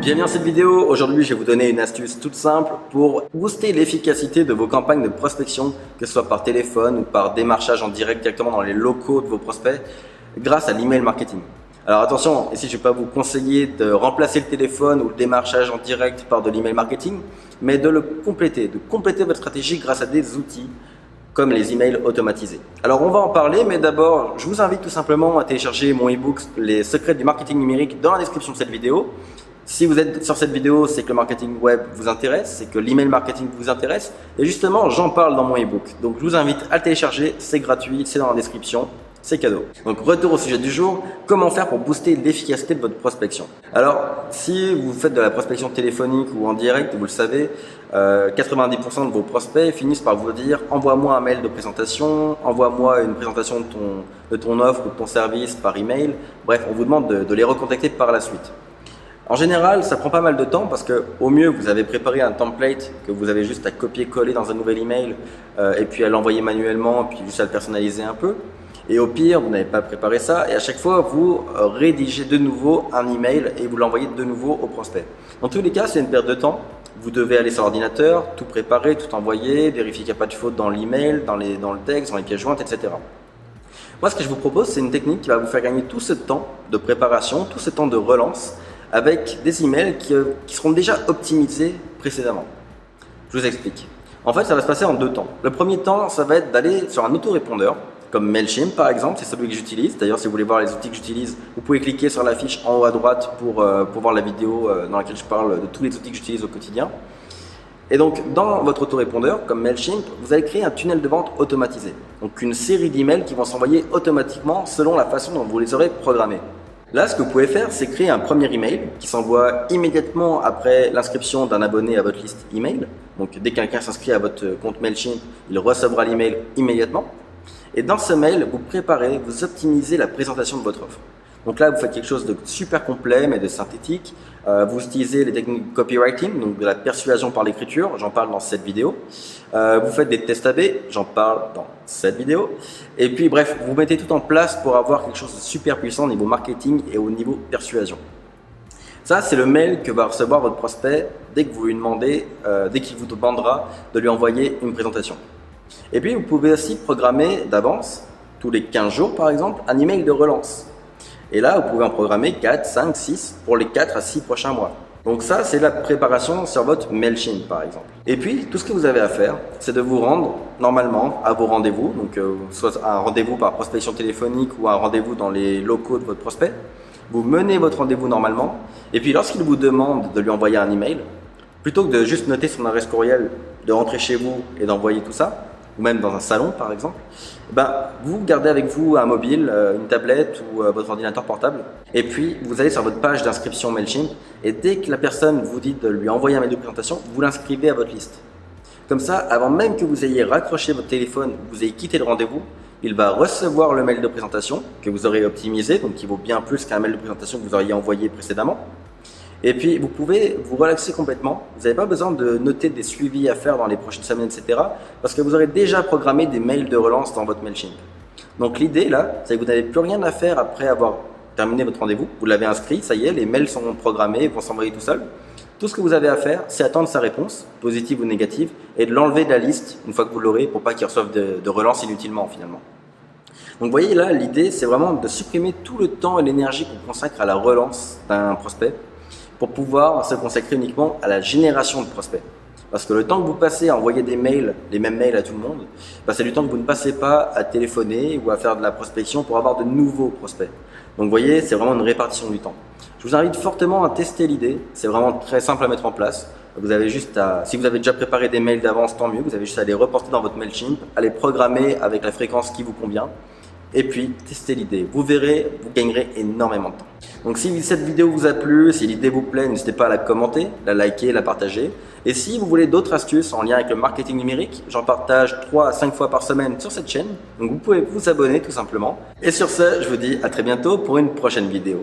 Bienvenue dans cette vidéo. Aujourd'hui, je vais vous donner une astuce toute simple pour booster l'efficacité de vos campagnes de prospection, que ce soit par téléphone ou par démarchage en direct directement dans les locaux de vos prospects grâce à l'email marketing. Alors attention, ici je ne vais pas vous conseiller de remplacer le téléphone ou le démarchage en direct par de l'email marketing, mais de compléter votre stratégie grâce à des outils comme les emails automatisés. Alors on va en parler, mais d'abord je vous invite tout simplement à télécharger mon ebook Les secrets du marketing numérique dans la description de cette vidéo. Si vous êtes sur cette vidéo, c'est que le marketing web vous intéresse, c'est que l'email marketing vous intéresse. Et justement, j'en parle dans mon ebook. Donc, je vous invite à le télécharger. C'est gratuit, c'est dans la description, c'est cadeau. Donc, retour au sujet du jour. Comment faire pour booster l'efficacité de votre prospection? Alors, si vous faites de la prospection téléphonique ou en direct, vous le savez, 90% de vos prospects finissent par vous dire « Envoie-moi un mail de présentation, envoie-moi une présentation de ton offre ou de ton service par email. » Bref, on vous demande de les recontacter par la suite. En général, ça prend pas mal de temps parce que au mieux, vous avez préparé un template que vous avez juste à copier-coller dans un nouvel email et puis à l'envoyer manuellement, puis juste à le personnaliser un peu. Et au pire, vous n'avez pas préparé ça et à chaque fois, vous rédigez de nouveau un email et vous l'envoyez de nouveau au prospect. Dans tous les cas, c'est une perte de temps. Vous devez aller sur l'ordinateur, tout préparer, tout envoyer, vérifier qu'il n'y a pas de faute dans l'email, dans le texte, dans les pièces jointes, etc. Moi, ce que je vous propose, c'est une technique qui va vous faire gagner tout ce temps de préparation, tout ce temps de relance avec des emails qui seront déjà optimisés précédemment. Je vous explique. En fait, ça va se passer en deux temps. Le premier temps, ça va être d'aller sur un autorépondeur, comme Mailchimp par exemple, c'est celui que j'utilise. D'ailleurs, si vous voulez voir les outils que j'utilise, vous pouvez cliquer sur la fiche en haut à droite pour voir la vidéo dans laquelle je parle de tous les outils que j'utilise au quotidien. Et donc, dans votre autorépondeur, comme Mailchimp, vous allez créer un tunnel de vente automatisé. Donc, une série d'emails qui vont s'envoyer automatiquement selon la façon dont vous les aurez programmés. Là, ce que vous pouvez faire, c'est créer un premier email qui s'envoie immédiatement après l'inscription d'un abonné à votre liste email. Donc, dès que quelqu'un s'inscrit à votre compte Mailchimp, il recevra l'email immédiatement. Et dans ce mail, vous préparez, vous optimisez la présentation de votre offre. Donc là, vous faites quelque chose de super complet, mais de synthétique. Vous utilisez les techniques de copywriting, donc de la persuasion par l'écriture. J'en parle dans cette vidéo. Vous faites des tests AB. J'en parle dans cette vidéo. Et puis, bref, vous mettez tout en place pour avoir quelque chose de super puissant au niveau marketing et au niveau persuasion. Ça, c'est le mail que va recevoir votre prospect dès que vous lui demandez, dès qu'il vous demandera de lui envoyer une présentation. Et puis, vous pouvez aussi programmer d'avance, tous les 15 jours par exemple, un email de relance. Et là, vous pouvez en programmer 4, 5, 6 pour les 4 à 6 prochains mois. Donc ça, c'est la préparation sur votre Mailchimp par exemple. Et puis, tout ce que vous avez à faire, c'est de vous rendre normalement à vos rendez-vous. Donc, soit un rendez-vous par prospection téléphonique ou un rendez-vous dans les locaux de votre prospect. Vous menez votre rendez-vous normalement. Et puis, lorsqu'il vous demande de lui envoyer un email, plutôt que de juste noter son adresse courriel, de rentrer chez vous et d'envoyer tout ça, ou même dans un salon par exemple, vous gardez avec vous un mobile, une tablette ou votre ordinateur portable et puis vous allez sur votre page d'inscription Mailchimp et dès que la personne vous dit de lui envoyer un mail de présentation, vous l'inscrivez à votre liste. Comme ça, avant même que vous ayez raccroché votre téléphone, que vous ayez quitté le rendez-vous, il va recevoir le mail de présentation que vous aurez optimisé, donc qui vaut bien plus qu'un mail de présentation que vous auriez envoyé précédemment. Et puis, vous pouvez vous relaxer complètement. Vous n'avez pas besoin de noter des suivis à faire dans les prochaines semaines, etc. Parce que vous aurez déjà programmé des mails de relance dans votre Mailchimp. Donc, l'idée, là, c'est que vous n'avez plus rien à faire après avoir terminé votre rendez-vous. Vous l'avez inscrit, ça y est, les mails sont programmés, vont s'envoyer tout seuls. Tout ce que vous avez à faire, c'est attendre sa réponse, positive ou négative, et de l'enlever de la liste une fois que vous l'aurez pour pas qu'il reçoive de relance inutilement, finalement. Donc, vous voyez là, l'idée, c'est vraiment de supprimer tout le temps et l'énergie qu'on consacre à la relance d'un prospect, pour pouvoir se consacrer uniquement à la génération de prospects. Parce que le temps que vous passez à envoyer des mails, les mêmes mails à tout le monde, c'est du temps que vous ne passez pas à téléphoner ou à faire de la prospection pour avoir de nouveaux prospects. Donc vous voyez, c'est vraiment une répartition du temps. Je vous invite fortement à tester l'idée, c'est vraiment très simple à mettre en place. Vous avez juste si vous avez déjà préparé des mails d'avance, tant mieux, vous avez juste à les reporter dans votre Mailchimp, à les programmer avec la fréquence qui vous convient. Et puis, testez l'idée. Vous verrez, vous gagnerez énormément de temps. Donc, si cette vidéo vous a plu, si l'idée vous plaît, n'hésitez pas à la commenter, la liker, la partager. Et si vous voulez d'autres astuces en lien avec le marketing numérique, j'en partage 3 à 5 fois par semaine sur cette chaîne. Donc, vous pouvez vous abonner tout simplement. Et sur ce, je vous dis à très bientôt pour une prochaine vidéo.